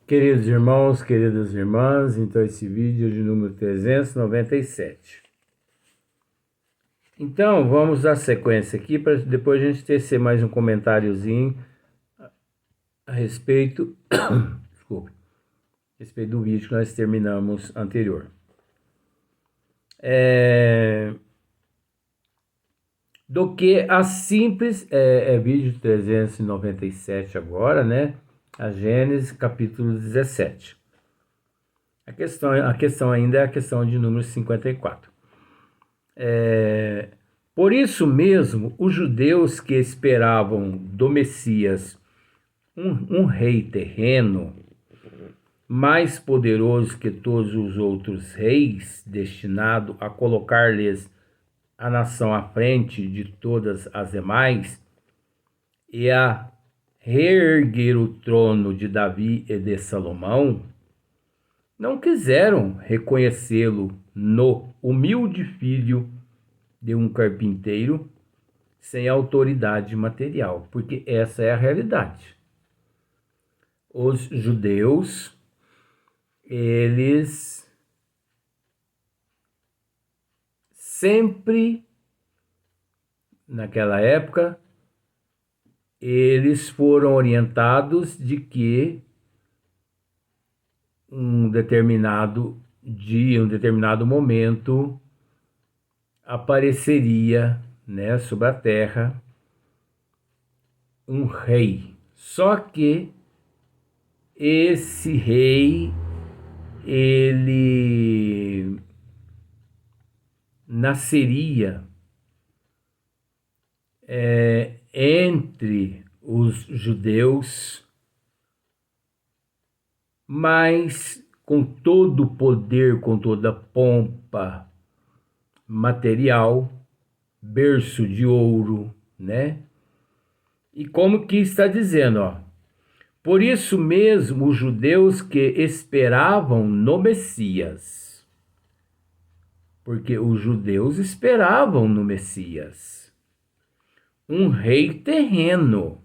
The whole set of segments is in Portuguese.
Queridos irmãos, queridas irmãs, então esse vídeo é de número 397. Então, vamos dar sequência aqui para depois a gente tecer mais um comentáriozinho a respeito, desculpe, a respeito do vídeo que nós terminamos anterior. Do que a simples, vídeo 397 agora, né? A Gênesis capítulo 17. A questão ainda é a questão de número 54. Por isso mesmo, os judeus que esperavam do Messias um rei terreno, mais poderoso que todos os outros reis, destinado a colocar-lhes a nação à frente de todas as demais, e a reerguer o trono de Davi e de Salomão, não quiseram reconhecê-lo no humilde filho de um carpinteiro sem autoridade material, porque essa é a realidade. Os judeus, eles sempre, naquela época, eles foram orientados de que um determinado dia, um determinado momento, apareceria, né, sobre a terra um rei. Só que esse rei, ele nasceria entre os judeus, mas com todo o poder, com toda a pompa material, berço de ouro, né? E como que está dizendo, ó, por isso mesmo os judeus que esperavam no Messias, porque os judeus esperavam no Messias um rei terreno,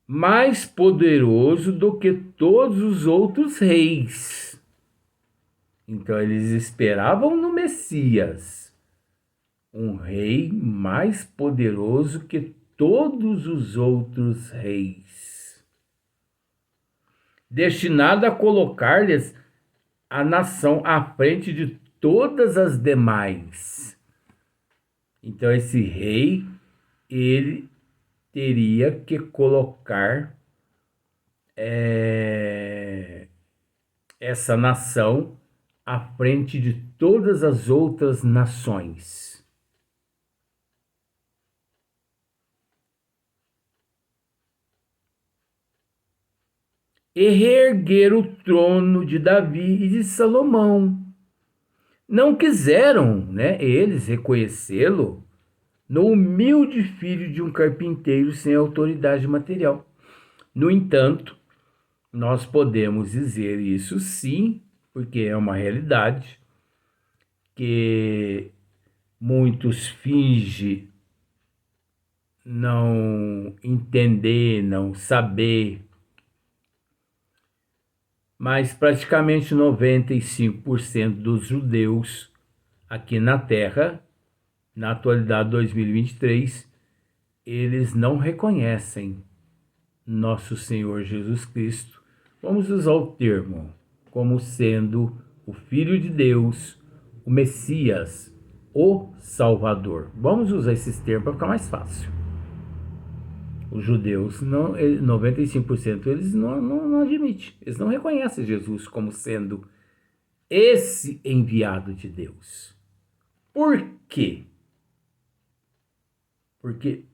mais poderoso do que todos os outros reis. Então eles esperavam no Messias um rei mais poderoso que todos os outros reis, destinado a colocar-lhes a nação à frente de todas as demais. Então esse rei, ele teria que colocar essa nação à frente de todas as outras nações. E reerguer o trono de Davi e de Salomão. Não quiseram, né, eles reconhecê-lo no humilde filho de um carpinteiro sem autoridade material. No entanto, nós podemos dizer isso sim, porque é uma realidade que muitos fingem não entender, não saber, mas praticamente 95% dos judeus aqui na Terra, na atualidade 2023, eles não reconhecem nosso Senhor Jesus Cristo, vamos usar o termo, como sendo o Filho de Deus, o Messias, o Salvador. Vamos usar esses termos para ficar mais fácil. Os judeus, 95% eles não admitem, eles não reconhecem Jesus como sendo esse enviado de Deus. Por quê? Porque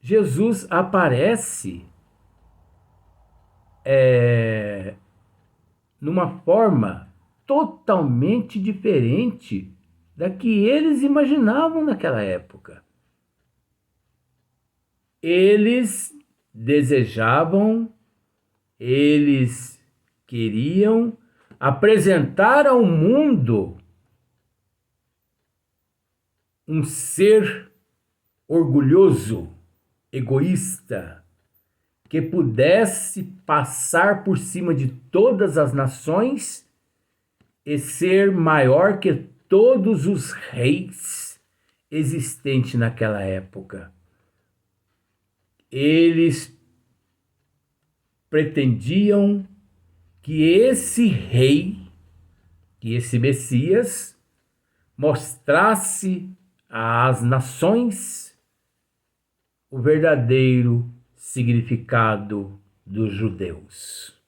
Jesus aparece numa forma totalmente diferente da que eles imaginavam naquela época. Eles desejavam, eles queriam apresentar ao mundo um ser orgulhoso, egoísta, que pudesse passar por cima de todas as nações e ser maior que todos os reis existentes naquela época. Eles pretendiam que esse rei, que esse Messias, mostrasse às nações o verdadeiro significado dos judeus.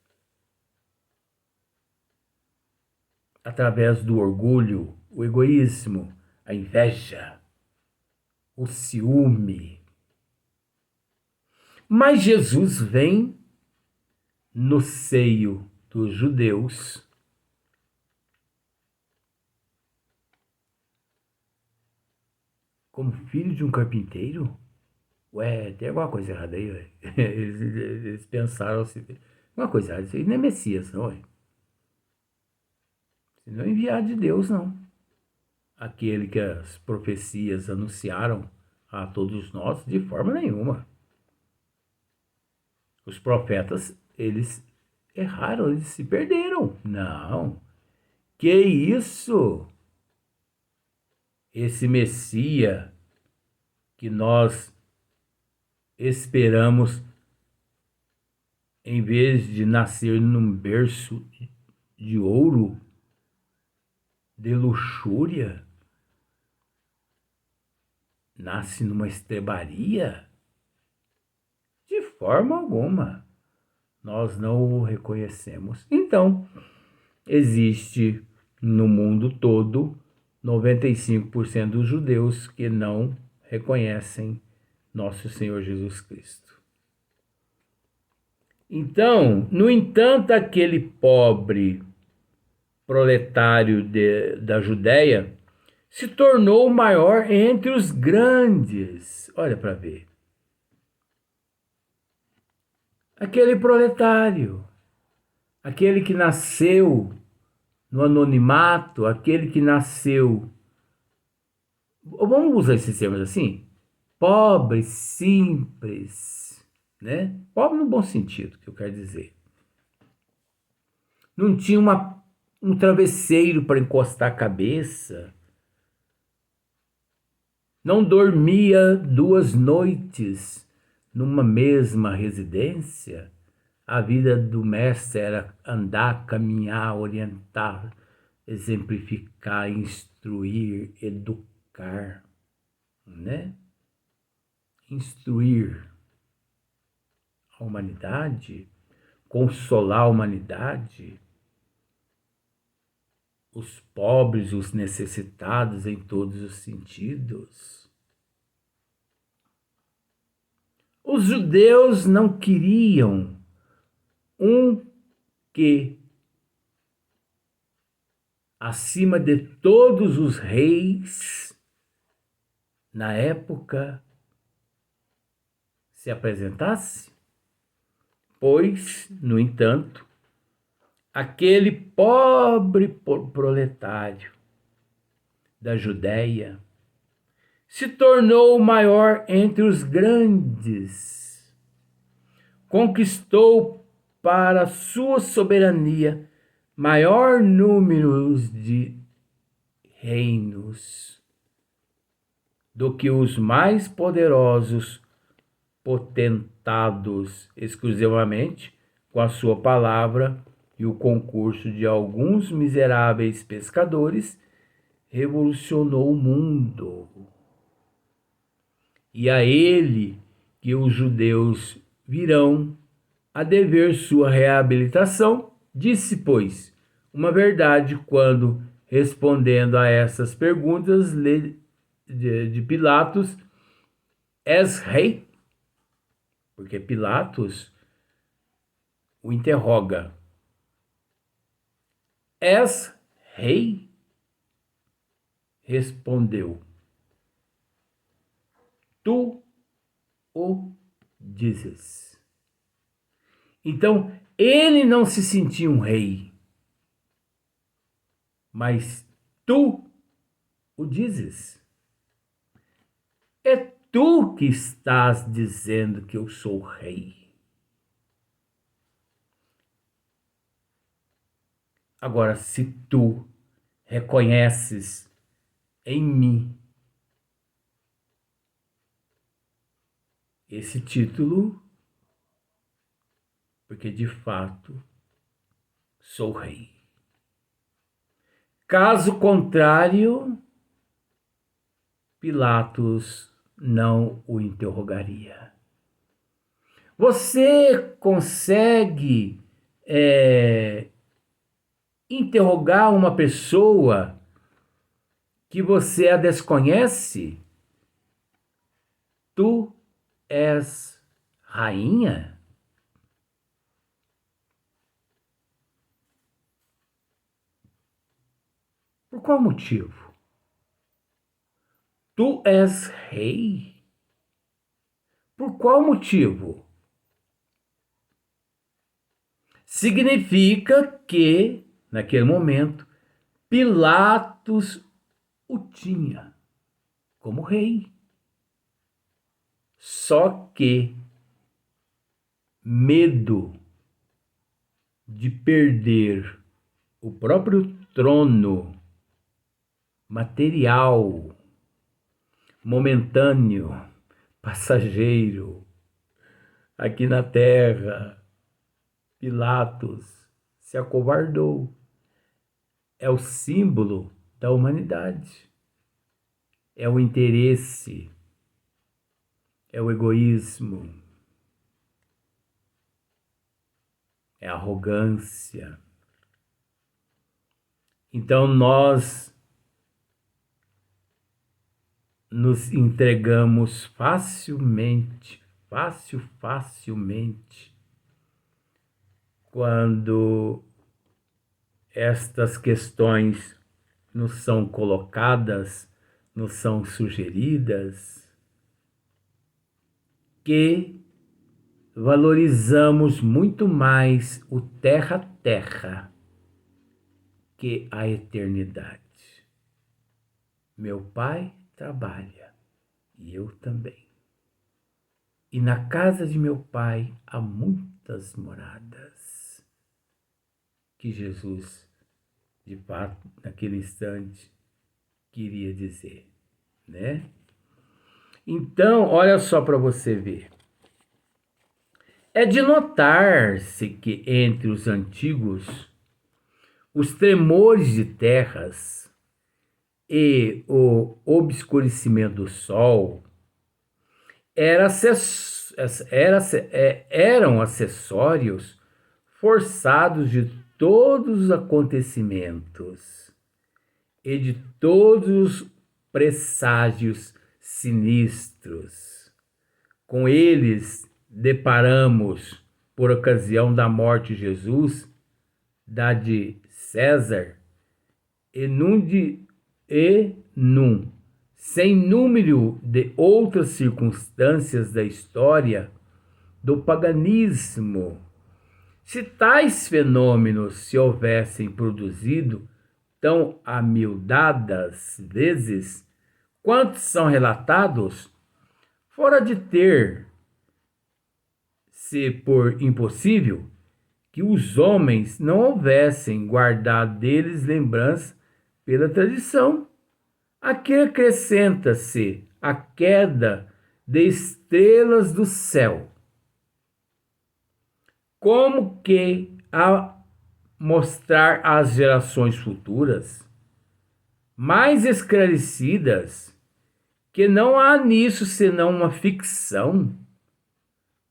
Através do orgulho, o egoísmo, a inveja, o ciúme. Mas Jesus vem no seio dos judeus como filho de um carpinteiro? Ué, tem alguma coisa errada aí, ué. Eles pensaram assim, uma coisa errada, isso aí não é Messias, não, ué. Isso não é enviado de Deus, não. Aquele que as profecias anunciaram a todos nós, de forma nenhuma. Os profetas, eles erraram, eles se perderam. Não. Que isso? Esse Messias que nós esperamos, em vez de nascer num berço de ouro, de luxúria, nasce numa estrebaria? De forma alguma. Nós não o reconhecemos. Então, existe no mundo todo 95% dos judeus que não reconhecem nosso Senhor Jesus Cristo. Então, no entanto, aquele pobre proletário da Judéia se tornou o maior entre os grandes. Olha para ver. Aquele proletário, aquele que nasceu no anonimato, aquele que nasceu, vamos usar esses termos assim, pobre, simples, né? Pobre no bom sentido, que eu quero dizer. Não tinha um travesseiro para encostar a cabeça. Não dormia 2 noites numa mesma residência. A vida do mestre era andar, caminhar, orientar, exemplificar, instruir, educar, né? Instruir a humanidade, consolar a humanidade, os pobres, os necessitados em todos os sentidos. Os judeus não queriam um que, acima de todos os reis, na época, se apresentasse, pois, no entanto, aquele pobre proletário da Judéia se tornou o maior entre os grandes, conquistou para sua soberania maior número de reinos do que os mais poderosos potentados exclusivamente com a sua palavra e o concurso de alguns miseráveis pescadores, revolucionou o mundo. E a ele que os judeus virão a dever sua reabilitação, disse, pois, uma verdade quando, respondendo a essas perguntas de Pilatos, és rei? Porque Pilatos o interroga. És rei? Respondeu. Tu o dizes. Então, ele não se sentia um rei, mas tu o dizes. É tu que estás dizendo que eu sou rei. Agora, se tu reconheces em mim esse título, porque de fato sou rei. Caso contrário, Pilatos não o interrogaria. Você consegue interrogar uma pessoa que você a desconhece? Tu és rainha? Por qual motivo? Tu és rei? Por qual motivo? Significa que, naquele momento, Pilatos o tinha como rei. Só que medo de perder o próprio trono material, momentâneo, passageiro, aqui na terra, Pilatos se acovardou. É o símbolo da humanidade. É o interesse, é o egoísmo, é a arrogância. Então nós nos entregamos facilmente, quando estas questões nos são colocadas, nos são sugeridas, que valorizamos muito mais o terra-terra que a eternidade. Meu pai trabalha e eu também. E na casa de meu pai há muitas moradas. Que Jesus, de fato, naquele instante, queria dizer, né? Então, olha só para você ver. É de notar-se que entre os antigos, os tremores de terras e o obscurecimento do sol eram acessórios forçados de todos os acontecimentos e de todos os presságios sinistros. Com eles deparamos, por ocasião da morte de Jesus, da de César, e num sem número de outras circunstâncias da história do paganismo. Se tais fenômenos se houvessem produzido tão amildadas vezes quantos são relatados, fora de ter se por impossível que os homens não houvessem guardado deles lembrança pela tradição. Aqui acrescenta-se a queda de estrelas do céu, como que a mostrar às gerações futuras, mais esclarecidas, que não há nisso senão uma ficção,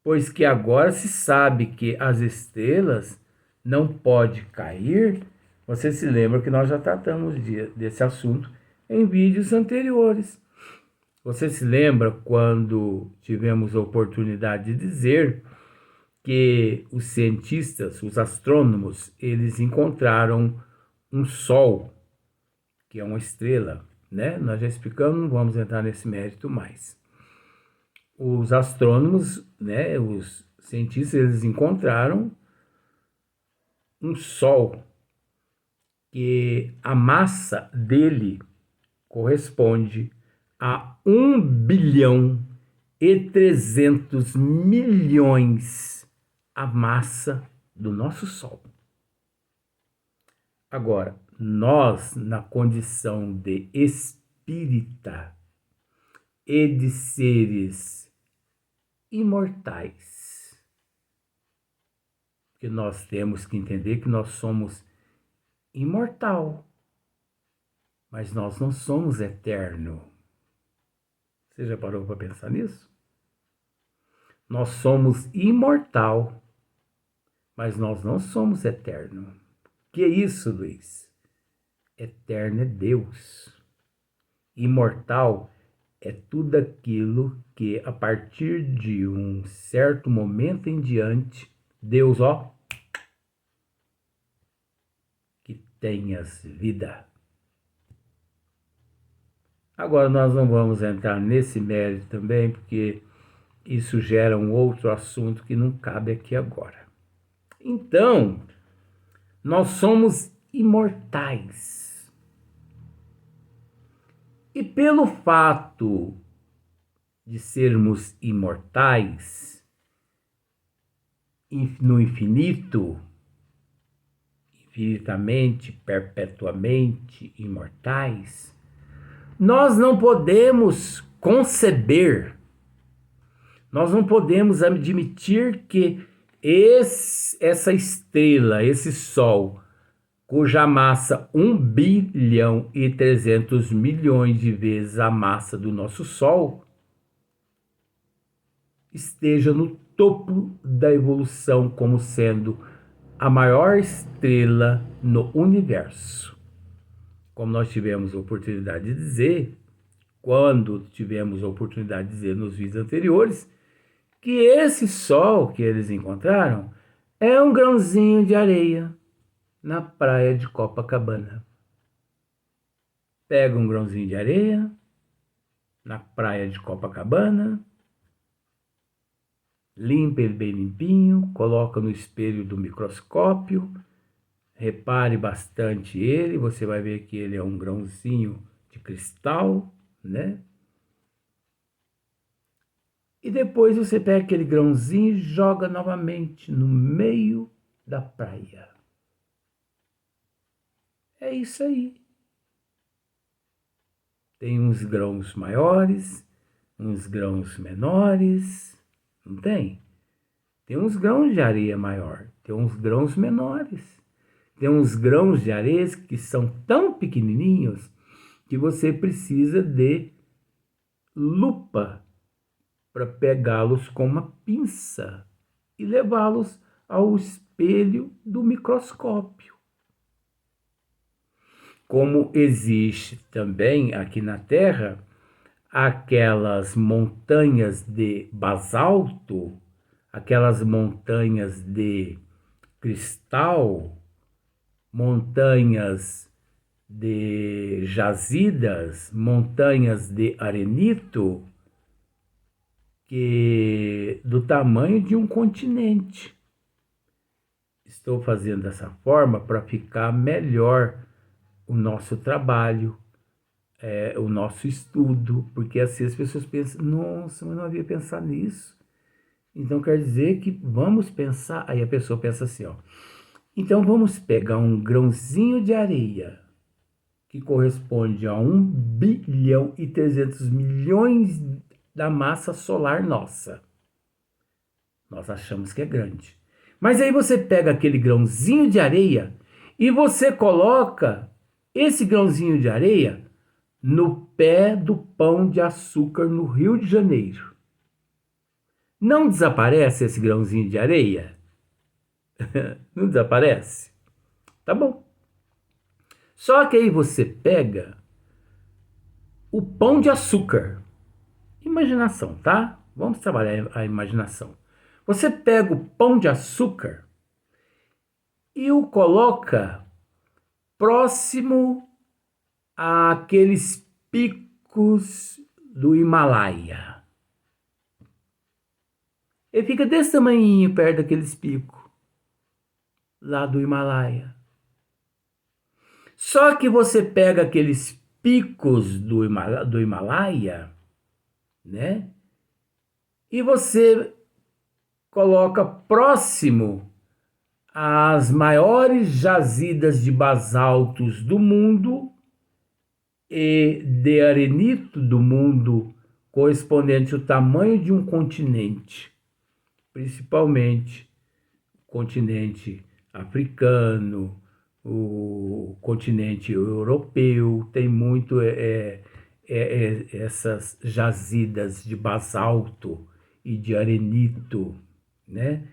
pois que agora se sabe que as estrelas não podem cair. Você se lembra que nós já tratamos desse assunto em vídeos anteriores. Você se lembra quando tivemos a oportunidade de dizer que os cientistas, os astrônomos, eles encontraram um sol, que é uma estrela, né? Nós já explicamos, não vamos entrar nesse mérito mais. Os astrônomos, né, os cientistas, eles encontraram um sol que a massa dele corresponde a 1,3 bilhão a massa do nosso Sol. Agora, nós, na condição de espírita e de seres imortais, que nós temos que entender que nós somos imortal, mas nós não somos eterno. Você já parou para pensar nisso? Nós somos imortal, mas nós não somos eterno. Que é isso, Luiz? Eterno é Deus. Imortal é tudo aquilo que, a partir de um certo momento em diante, Deus, que tenhas vida. Agora, nós não vamos entrar nesse mérito também, porque isso gera um outro assunto que não cabe aqui agora. Então, nós somos imortais. E pelo fato de sermos imortais, no infinito, infinitamente, perpetuamente imortais, nós não podemos conceber, nós não podemos admitir que essa estrela, esse Sol, cuja massa 1.300.000.000 de vezes a massa do nosso Sol, esteja no topo da evolução como sendo a maior estrela no universo. Como nós tivemos a oportunidade de dizer, quando tivemos a oportunidade de dizer nos vídeos anteriores, que esse Sol que eles encontraram é um grãozinho de areia na praia de Copacabana. Pega um grãozinho de areia na praia de Copacabana, limpa ele bem limpinho, coloca no espelho do microscópio, repare bastante ele, você vai ver que ele é um grãozinho de cristal, né? E depois você pega aquele grãozinho e joga novamente no meio da praia. É isso aí. Tem uns grãos maiores, uns grãos menores, não tem? Tem uns grãos de areia maior, tem uns grãos menores. Tem uns grãos de areia que são tão pequenininhos que você precisa de lupa para pegá-los com uma pinça e levá-los ao espelho do microscópio. Como existe também aqui na Terra aquelas montanhas de basalto, aquelas montanhas de cristal, montanhas de jazidas, montanhas de arenito, que do tamanho de um continente. Estou fazendo dessa forma para ficar melhor o nosso trabalho, o nosso estudo, porque assim as pessoas pensam, nossa, mas não havia pensado nisso. Então quer dizer que vamos pensar, aí a pessoa pensa assim, então vamos pegar um grãozinho de areia, que corresponde a 1.300.000.000 da massa solar nossa. Nós achamos que é grande. Mas aí você pega aquele grãozinho de areia e você coloca esse grãozinho de areia no pé do Pão de Açúcar no Rio de Janeiro. Não desaparece esse grãozinho de areia? Não desaparece? Tá bom. Só que aí você pega o Pão de Açúcar. Imaginação, tá? Vamos trabalhar a imaginação. Você pega o Pão de Açúcar e o coloca próximo àqueles picos do Himalaia. Ele fica desse tamanhinho perto daqueles picos lá do Himalaia. Só que você pega aqueles picos do Himalaia, né? E você coloca próximo as maiores jazidas de basaltos do mundo e de arenito do mundo, correspondente ao tamanho de um continente, principalmente o continente africano, o continente europeu, tem muito essas jazidas de basalto e de arenito, né?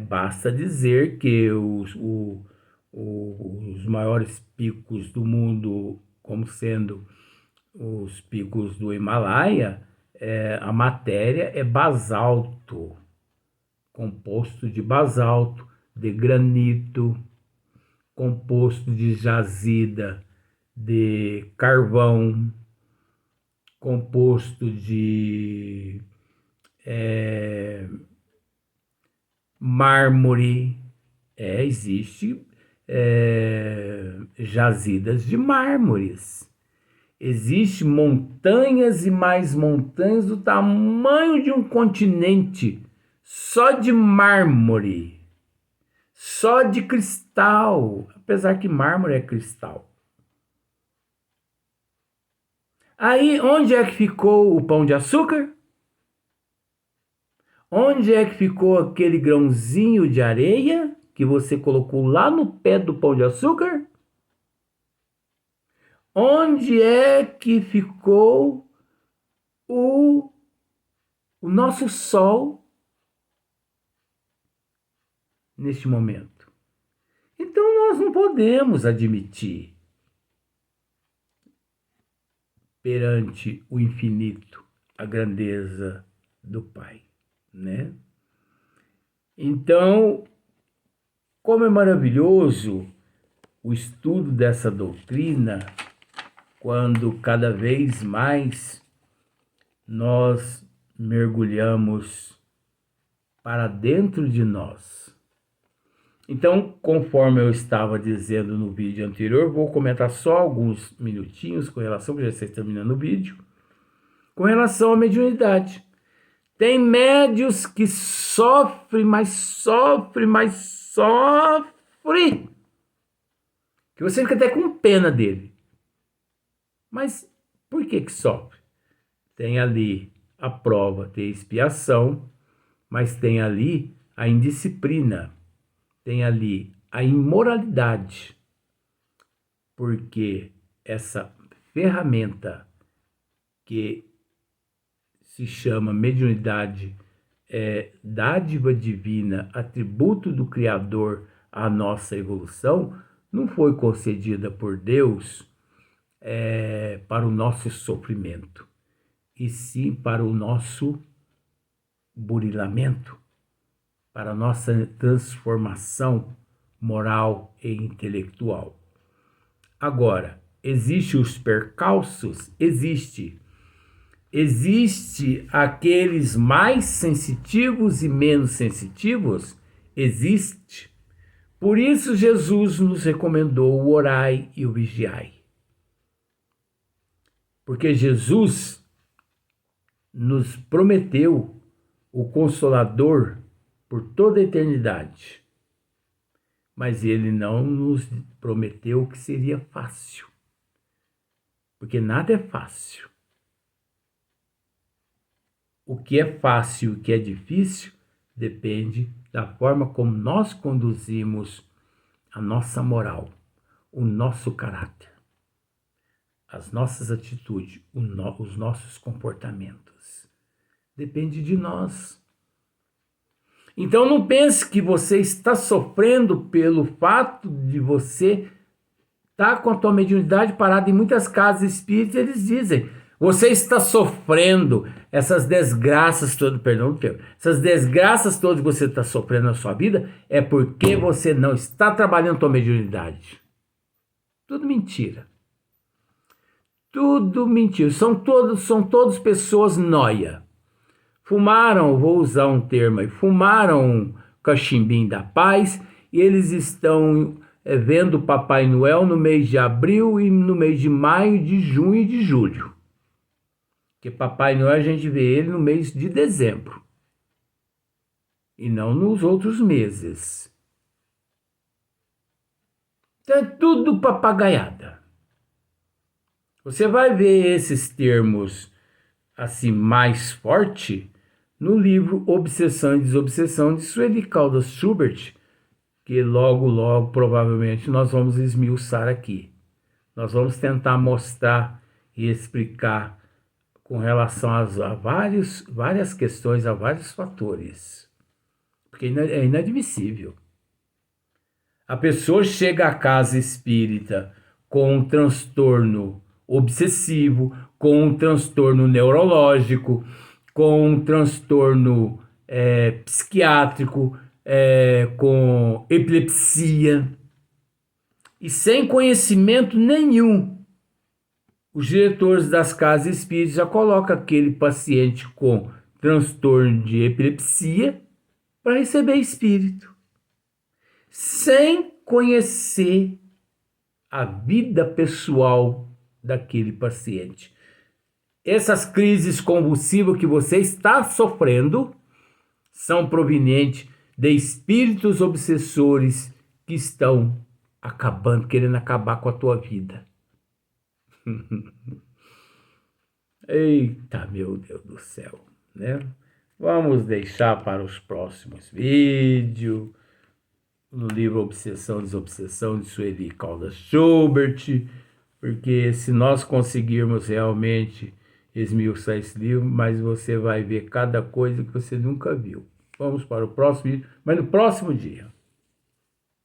Basta dizer que os maiores picos do mundo, como sendo os picos do Himalaia, a matéria é basalto, composto de basalto, de granito, composto de jazida, de carvão, composto de mármore. Existe jazidas de mármores. Existem montanhas e mais montanhas do tamanho de um continente, só de mármore, só de cristal, apesar que mármore é cristal. Aí, onde é que ficou o pão de açúcar? Onde é que ficou aquele grãozinho de areia que você colocou lá no pé do pão de açúcar? Onde é que ficou o nosso sol neste momento? Então nós não podemos admitir perante o infinito a grandeza do Pai, né? Então, como é maravilhoso o estudo dessa doutrina, quando cada vez mais nós mergulhamos para dentro de nós. Então, conforme eu estava dizendo no vídeo anterior, vou comentar só alguns minutinhos com relação, que já está terminando o vídeo, com relação à mediunidade. Tem médios que sofrem, mas sofrem, mas sofrem, que você fica até com pena dele. Mas por que sofre? Tem ali a prova, tem a expiação, mas tem ali a indisciplina, tem ali a imoralidade, porque essa ferramenta que se chama mediunidade é dádiva divina, atributo do Criador à nossa evolução, não foi concedida por Deus para o nosso sofrimento, e sim para o nosso burilamento, para a nossa transformação moral e intelectual. Agora, existem os percalços? Existe aqueles mais sensitivos e menos sensitivos? Existe. Por isso Jesus nos recomendou o orai e o vigiai. Porque Jesus nos prometeu o Consolador por toda a eternidade. Mas ele não nos prometeu que seria fácil. Porque nada é fácil. O que é fácil e o que é difícil depende da forma como nós conduzimos a nossa moral, o nosso caráter, as nossas atitudes, os nossos comportamentos. Depende de nós. Então não pense que você está sofrendo pelo fato de você estar com a tua mediunidade parada. Em muitas casas espíritas eles dizem: você está sofrendo essas desgraças todas, essas desgraças todas que você está sofrendo na sua vida é porque você não está trabalhando a tua mediunidade. Tudo mentira. Tudo mentira. São todos pessoas nóia. Fumaram, vou usar um termo aí, fumaram cachimbinho da paz e eles estão vendo Papai Noel no mês de abril e no mês de maio, de junho e de julho. Porque Papai Noel a gente vê ele no mês de dezembro e não nos outros meses. Então é tudo papagaiada. Você vai ver esses termos assim mais forte no livro Obsessão e Desobsessão de Sueli Caldas Schubert, que logo, logo, provavelmente, nós vamos esmiuçar aqui. Nós vamos tentar mostrar e explicar com relação a várias questões, a vários fatores. Porque é inadmissível. A pessoa chega à casa espírita com um transtorno obsessivo, com um transtorno neurológico, com um transtorno psiquiátrico, com epilepsia, e sem conhecimento nenhum. Os diretores das casas espíritas já colocam aquele paciente com transtorno de epilepsia para receber espírito, sem conhecer a vida pessoal daquele paciente. Essas crises convulsivas que você está sofrendo são provenientes de espíritos obsessores que estão acabando, querendo acabar com a tua vida. Eita, meu Deus do céu, né? Vamos deixar para os próximos vídeos, no livro Obsessão e Desobsessão de Sueli Caldas Schubert, porque se nós conseguirmos realmente esmiuçar esse livro, mas você vai ver cada coisa que você nunca viu. Vamos para o próximo vídeo, mas no próximo dia.